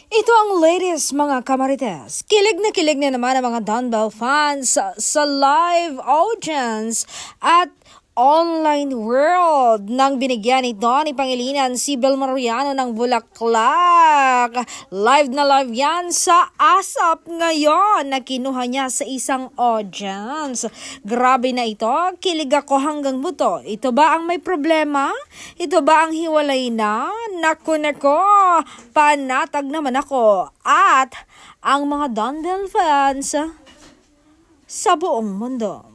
Ito ang latest mga kamarites. Kilig na naman ang mga Dumbbell fans sa live audience at online world nang binigyan ito ni Pangilinan si Bel Mariano ng Bulaklak. Live na live yan sa ASAP ngayon na kinuha niya sa isang audience. Grabe na ito, kilig ako hanggang buto. Ito ba ang may problema? Ito ba ang hiwalay na? Naku, panatag naman ako. At ang mga Dumbbell fans sa buong mundo.